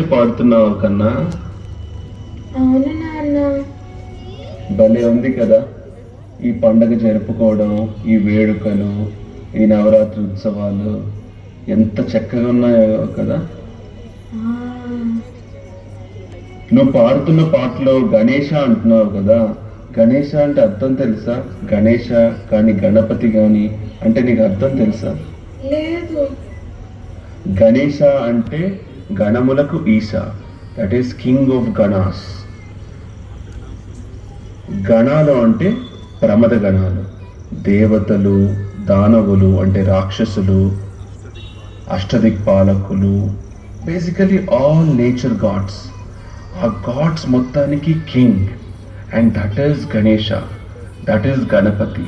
పాడుతున్నావు కన్నా? అవును నాన్న. భలే ఉంది కదా ఈ పండగ జరుపుకోవడం, ఈ వేడుకలు, ఈ నవరాత్రి ఉత్సవాలు ఎంత చక్కగా ఉన్నాయో కదా. ఆ, నువ్వు పాడుతున్న పాటలో గణేష అంటున్నావు కదా. గణేష అంటే అర్థం తెలుసా? గణేష కానీ గణపతి కానీ అంటే నీకు అర్థం తెలుసా? లేదు. గణేష అంటే గణములకు ఈశ, దట్ ఈస్ కింగ్ ఆఫ్ గణాస్. గణాలు అంటే ప్రమద గణాలు, దేవతలు, దానవులు అంటే రాక్షసులు, అష్టదిక్పాలకులు, బేసికలీ ఆల్ నేచర్ గాడ్స్. ఆ గాడ్స్ మొత్తానికి king, and that is Ganesha, that is Ganapati.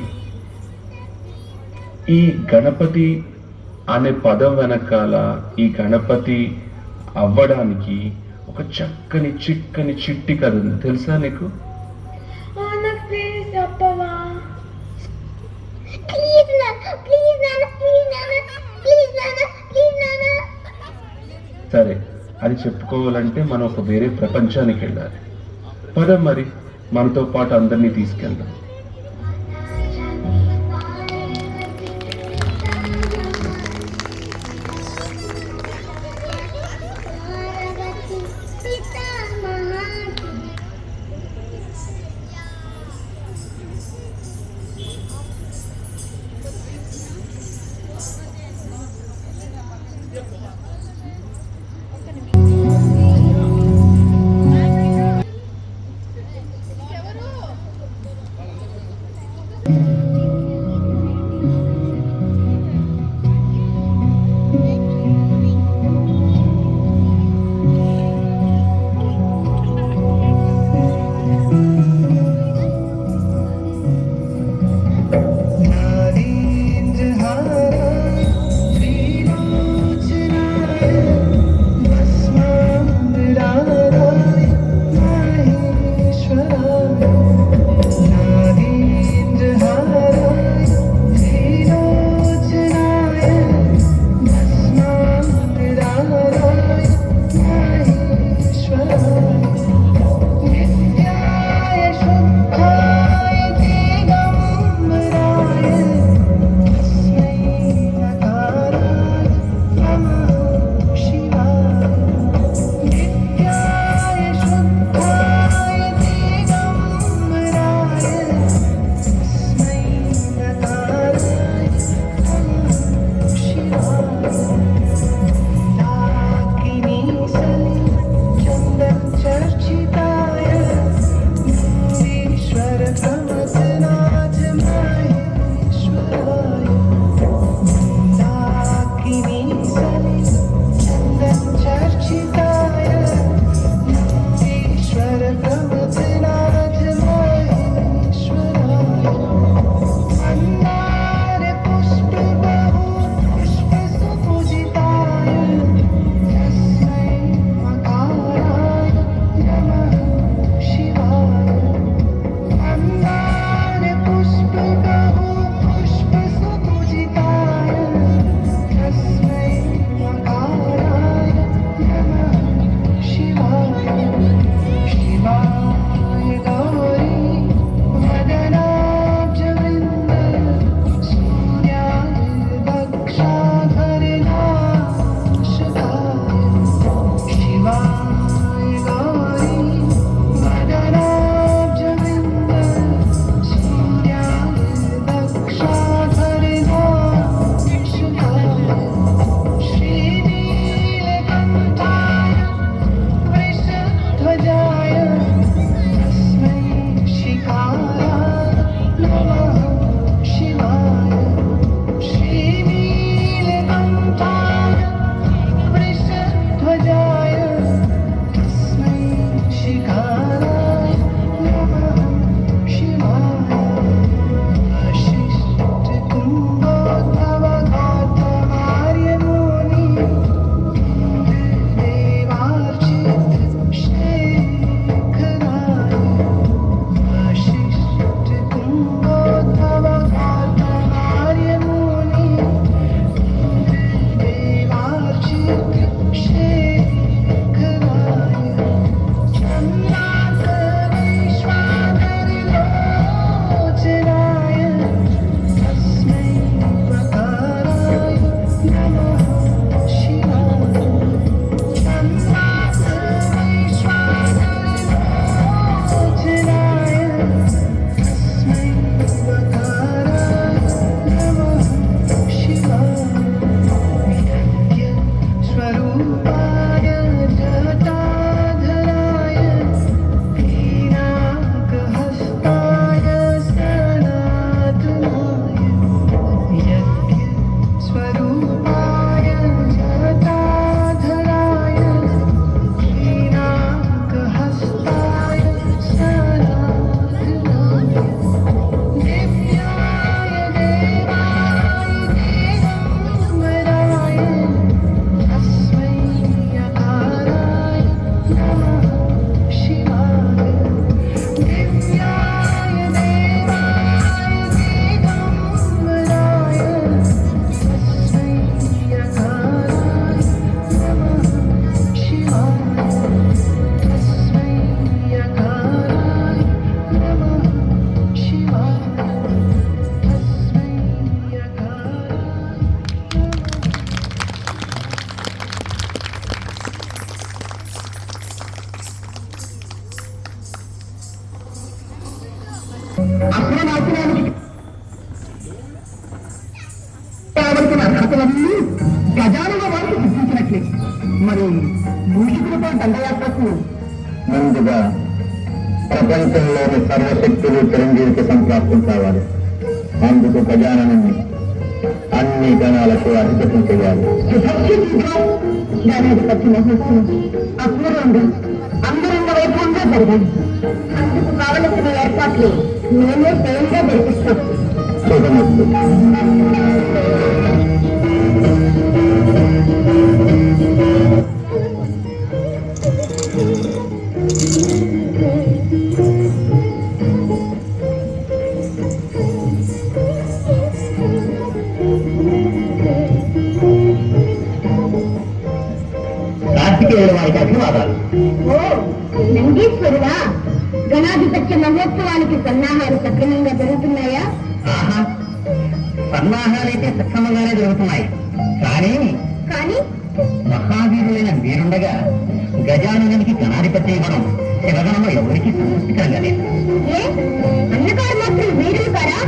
ఈ గణపతి అనే పదం వెనకాల ఈ గణపతి అవ్వడానికి ఒక చక్కని చిక్కని చిట్టి కథ ఉంది, తెలుసా నీకు? నాకు ప్లీజ్ చెప్పవా? సరే, అది చెప్పుకోవాలంటే మనం ఒక వేరే ప్రపంచానికి వెళ్ళాలి. పద మరి, మనతో పాటు అందరినీ తీసుకెళ్దాం. అసురనాశనానికి కావలసిన అర్హతలన్నీ గజానుల వారికి సిద్ధించినట్లే. మరి మూషికులతో దండయాత్రకు ముందుగా ప్రపంచంలోని సర్వశక్తులు చిరంజీవికి సంప్రాప్తం కావాలి. అందుకు గజాననాన్ని అన్ని గణాలకు అధిపతం చేయాలి. గణాధిపతి మహోత్సవం అపూర్వంగా అంగరంగ వైభవంగా జరిగాయి. అందుకు కావలసిన ఏర్పాట్లు మేమే స్వయంగా జరిపిస్తాం. శుభమస్తు. కార్తికేయుల వారికి అభివాదాలు. ఓ నందీశ్వరుడా, గణాధిపత్య మహోత్సవానికి సన్నాహాలు సక్రమంగా జరుగుతున్నాయా? సన్నాహాలైతే సక్రమంగానే జరుగుతున్నాయి. కానీ కానీ మహావీరులైన మీరుండగా గజాననునికి గణాధిపత్యం ఇవ్వడం శివగణంలో ఎవరికి సంతృప్తికరంగా లేదు. అన్నగారు మాత్రం వీరులు కారా?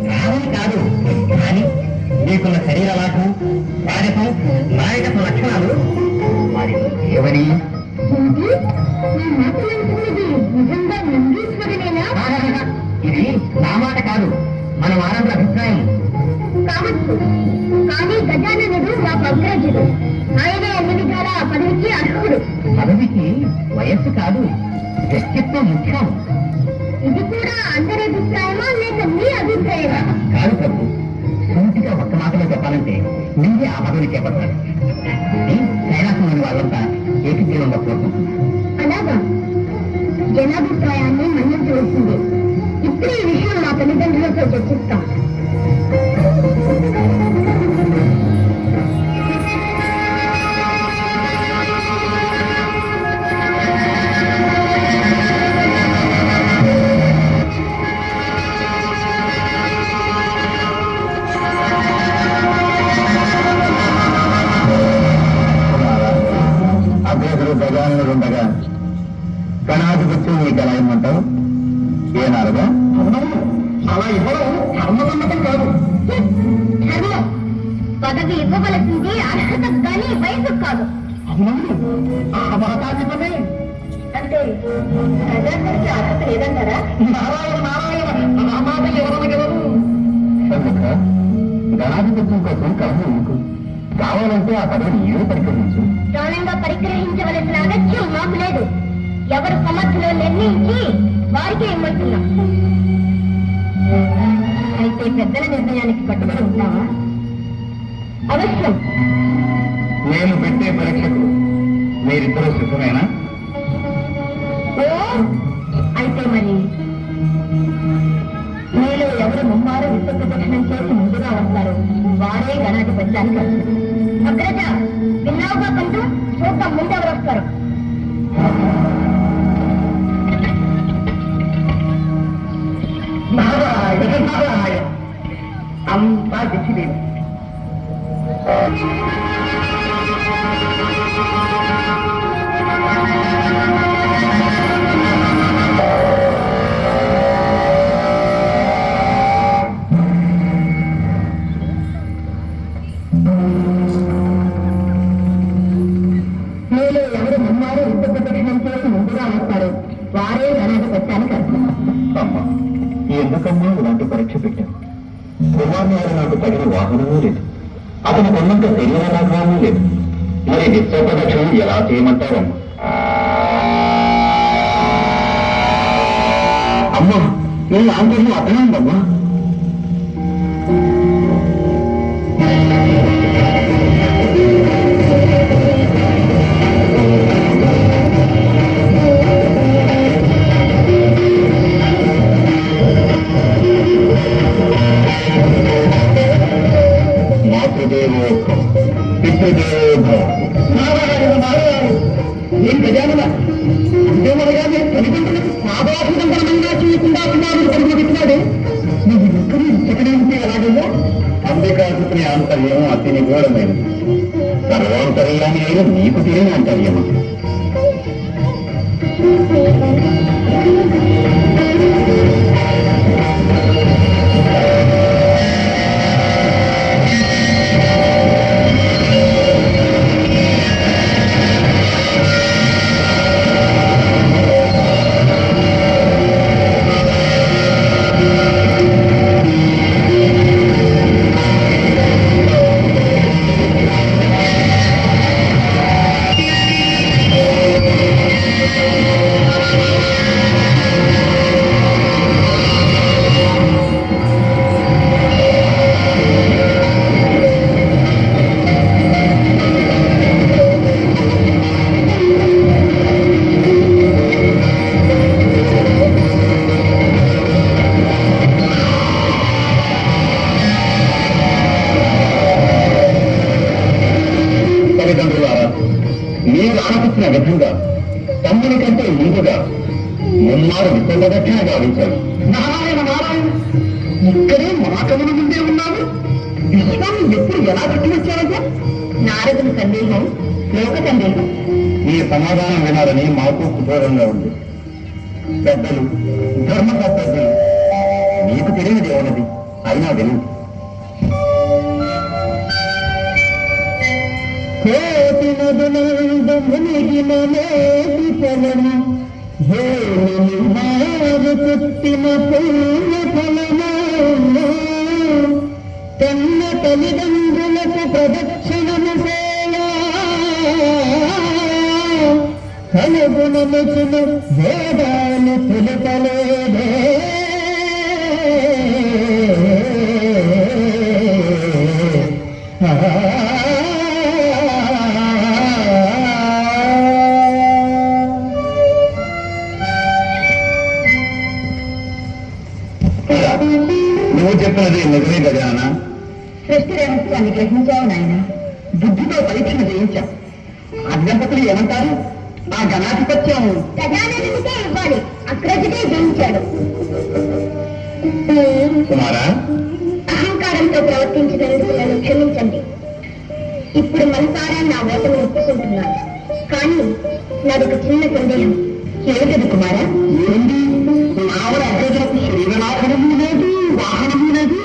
కాదని కాదు, కానీ మీకున్న శరీర లాభం, రాజసం, నాయకత్వ లక్షణాలు వారి ఏవని ఇది నా మాట కాదు, మన వారందరి అభిప్రాయం కావచ్చు. కానీ గజాననుడు మాకు అగ్రజుడు. ఆయనే అన్ని విధాలా పదవికి అర్హుడు. పదవికి వయస్సు కాదు, వ్యక్తిత్వం ముఖ్యం. ఇది కూడా అందరి అభిప్రాయమా లేక మీ అభిప్రాయమా? కాదు ప్రభు, సూటిగా ఒక్క మాటలో చెప్పాలంటే మీరే ఆ పదవిని చేపట్టాలి. కైలాసంలోని వాళ్ళంతా ఏకగ్రీవంగా కోరుకుంటున్నారు. అలాగా? జనాభిప్రాయాన్ని మన్నించవలసింది. ఇప్పుడు ఈ విషయం మా తల్లిదండ్రులతో చర్చిస్తాం. అభ్యర్థులు గజానుడుండగా గణాధిపత్యం మీకు ఎలా ఇమ్మంటారు? ఏనారుగా అలా ఇవ్వడం ధర్మసమ్మతం కాదు. పదవి ఇవ్వవలసింది అర్హత కానీ వయసు కాదు. అంటే ప్రజానికి అర్హత లేదంటారా? గణాధిపత్యం కోసం కర్మ ఎందుకు? కావాలంటే ఆ పదవిని ఏదో పరిగ్రహించు. ప్రాణంగా పరిగ్రహించవలసిన అగత్యం మాకు లేదు. ఎవరు సమర్థులో నిర్ణయించి వారికే ఇమ్మంటున్నాం. అయితే పెద్దల నిర్ణయానికి కట్టుబడి ఉంటావా? అవశ్యం. నేను పెట్టే పరీక్షకు మీరిద్దరూ సిద్ధమేనా? ఓ అయితే మరి మీలో ఎవరు ముమ్మారు విశ్వప్రదక్షిణం చేసి ముందుగా వస్తారు వారే గణాధిపత్యానికి అగ్రజ. విన్నావుగా పండు, చూద్దాం ముందెవరు వస్తారు. అంతా దిచ్చిలేదు. మీలో ఎవరు ముమ్మారు విశ్వప్రదక్షిణం చేసి ముందుగా వస్తారు వారే గణాధిపత్యానికి అమ్మా. ఎందుకమ్మా ఇలాంటి పరీక్ష పెట్టాను? కుమార్తె నాకు తగిన వాహనమూ లేదు, అతను కొన్నంత శరీర లాభమూ లేదు. మరి విశ్వప్రదక్షిణం ఎలా చేయమంటారమ్మా? అమ్మా నీ ఆందోళన అతనే ఉందమ్మా. ఏం గజానుల అంతేమనగానే తల్లిదండ్రులకు సాధారణంగా చేయకుండా కుమారుడు పరుగులు పెట్టినాడు. నువ్వు ఎక్కడి ఇక్కడే ఉంటే ఎలాగయ్యా? అంబికాసుని ఆంతర్యం అతి నిగూఢమైనది. సర్వాంతర్యాన్ని అయిన నీకు తెలియని అంతర్యమా? మున్నాడు విత్తలదక్షిణ గావించాడు. నారాయణ నారాయణ, ఇక్కడే మహాకవుల ముందే ఉన్నాను. విశ్వాన్ని ఎప్పుడు ఎలా చుట్టి వచ్చారంటే? నారదుని సందేహం లోక సందేహం. ఈ సమాధానం వినాలని మాకు కుతూహలంగా ఉంది. పెద్దలు, ధర్మకర్తలు, నీకు తెలియనిది ఏమన్నది అయినా విను. కోటి నదులందు మునిగిన నేటి ఫలము, మారు పుట్టిన పుణ్య ఫలము, తన్న తల్లిదండ్రులకు ప్రదక్షిణము చేయా కనుగుణముచును వేదాలు తెలుపలేదే. నువ్వు చెప్పినది నిజమే గజానా? సృష్టి రహస్యాన్ని గ్రహించావు నాయన. బుద్ధితో పరీక్షణ చేయించావు. అజ్ఞాపకులు ఏమంటారు? ఆ గణాధిపత్యం గజాననుడికే ఇవ్వాలి, అగ్రజుడే జయించాడు. కుమారా, అహంకారంతో ప్రవర్తించినందుకు నన్ను క్షమించండి. ఇప్పుడు మనసారా నా ఓటమి ఒప్పుకుంటున్నాను. కానీ నాదొక చిన్న సందేహం. ఏమిటది కుమారా? ఏంటి? మావడ అగ్రజులకు శరీరనాథనము లేదు, వాహనము లేదు,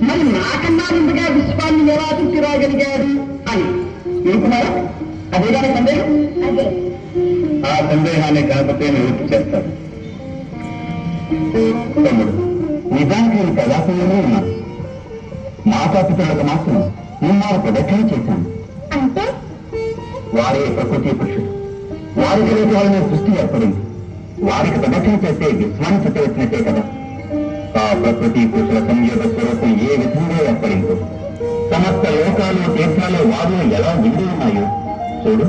మరి నాకన్నా ముందుగా విశ్వాన్ని ఎలా చుట్టిరాగలిగాడు అని. ఏ కుమారా, అదే కానీ సందేహం? అదే. ఆ సందేహాన్ని కాకపోతే నివృత్తి చేస్తాడు. తమ్ముడు, నిజానికి నేను ప్రజాసంలోనే ఉన్నాను. మాతాపితలకు మాత్రం నిన్నాడు ప్రదక్షిణ చేశాను. అంటే వారే ప్రకృతి పురుషుడు. వారికి రేపు వాళ్ళని సృష్టి ఏర్పడింది. వారికి ప్రదక్షిణ చేస్తే విశ్వాన్ని చుట్టవచ్చినట్టే కదా. ఆ ప్రకృతి పురుషుల సంయోగ స్వరూపం ఏ విధంగా ఏర్పడిందో, సమస్త లోకాలు తీర్థాలు వారు ఎలా నిండి ఉన్నాయో చూడు.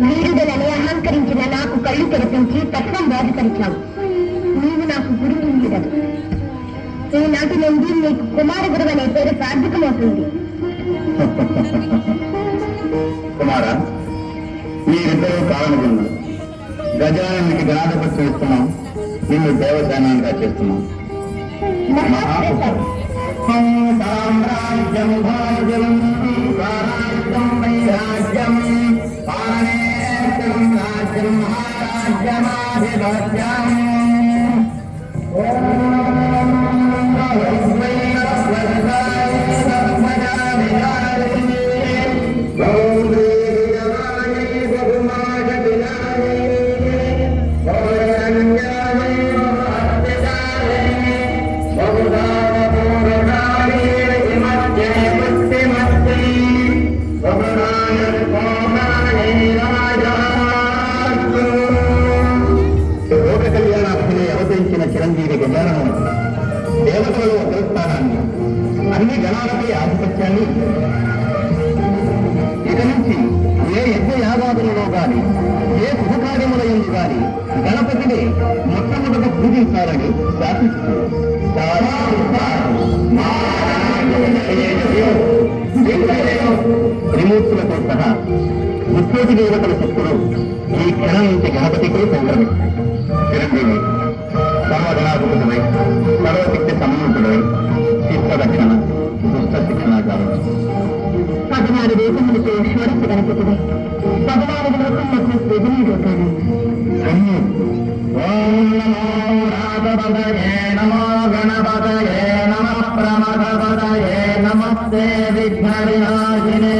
వీరుడలని అహంకరించిన నాకు కళ్ళు తెరిపించి తత్వం బోధపరిచావు. నీవు నాకు గురువుండదు. ఈనాటి నుండి నీకు కుమార గురువు అనే పేరు సార్థకమవుతుంది. కుమార, మీరిద్దరూ కావాలనుకున్నారు. గజానికి గణాధిపత్యం ఇస్తున్నాం, నిన్ను దేవసేనానిగా చేస్తున్నాం. సామ్రాజ్యం భాగ్యం రాజ్యం వైరాజ్యం పాణేయం రాజ్యం మహారాజ్యమాధిపత్యం. చిరంజీవి గజ దేవతలలో అగ్రస్థానాన్ని, అన్ని గణాలపై ఆధిపత్యాన్ని, ఇక నుంచి ఏ యజ్ఞ యాగాదులలో గాని ఏ శుభకార్యముల యందు గాని గణపతిని మొట్టమొదట పూజించాలని శాసిస్తుంది. త్రిమూర్తులతో సహా ముక్కోటి దేవతల శక్తులు ఈ క్షణం నుంచి గణపతికి సంక్రమిస్తాయి. చిరంజీవి సర్వగణాధిపతులై సర్వశక్తి సమన్వితుడై చిత్తరక్షణ దుష్ట శిక్షణ కావచ్చు. 16 దేశములతో షోడశ గణపతివై 14 లోకములకు సృజనీయుడవుతాడు. ఓం నమో రాఘవదయే నమో గణపతయే నమః ప్రమథపతయే నమస్తే విఘ్నవినాశినే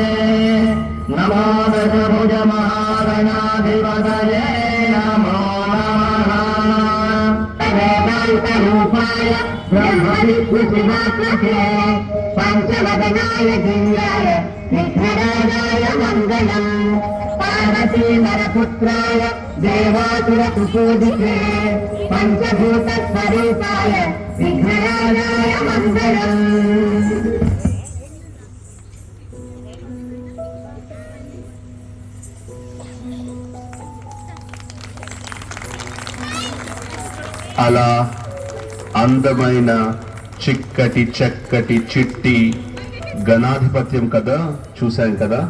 నమో దశభుజ మహాగణాధిపతయే నమో నమః. వేదాంతరూపాయ బ్రహ్మ విష్ణు శివాత్మకే పంచవదనాయ దివ్యాయ విఘ్నరాజాయ మంగళం. పార్వతీవరపుత్రాయ దేవాసుర కుపోదితే పంచభూత స్వరూపాయ విఘ్నరాజాయ మంగళం. అలా అందమైన చిక్కటి చక్కటి చిట్టి గణాధిపత్యం కదా చూశాం కదా.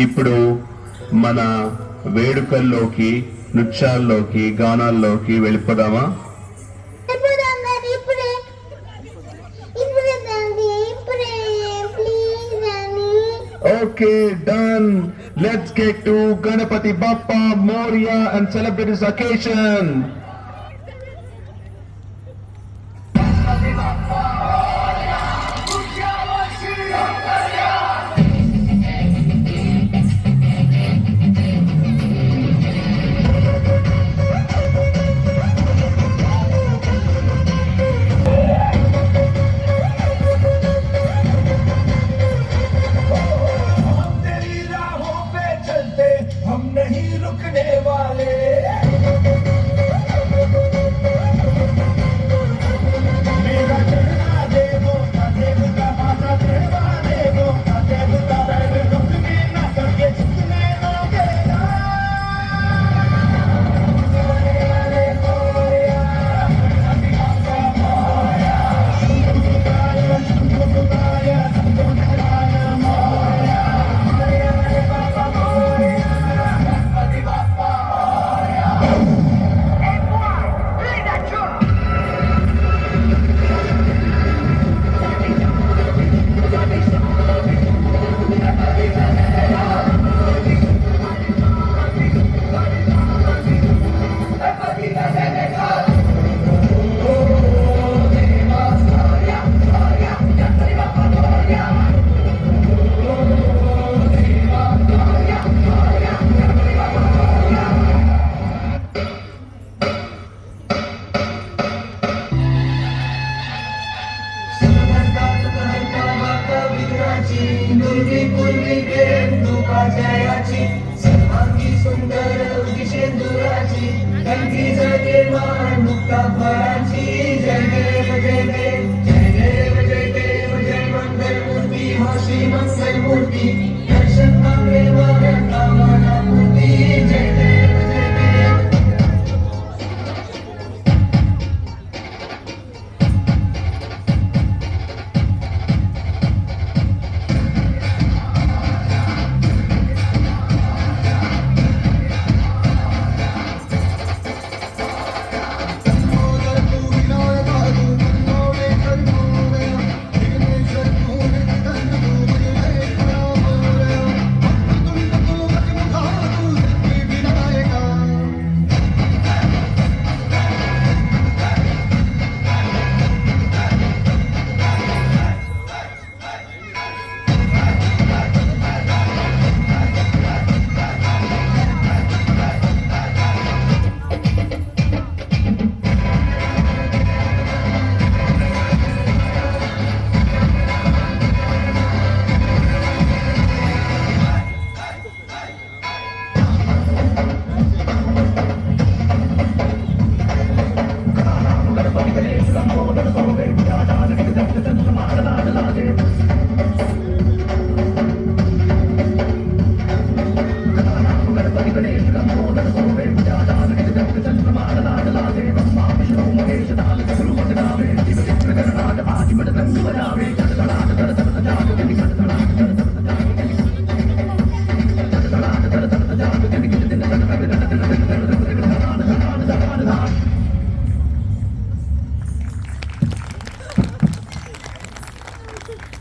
ఇప్పుడు మన వేడుకల్లోకి, నృత్యాల్లోకి, గానాల్లోకి వెళ్ళిపోదామా? Okay, done. Let's get to Ganapati Bappa Moria and celebrate this occasion. हम नहीं रुकने वाले। मेरा चलना देखो, देव का भाषा देवा देखो, देव का बैल रुकने न सके, झुकने न देगा। सर्वांगी सुंदर विशेंदुराची कंठी जगे मान मुक्ता भराची. जय देव जय देव जय देव जय देव जय मंगल मूर्ती हाशी मंगल मूर्ती दर्शन मागे मागे कामना मूर्ती. जय देव जय देव.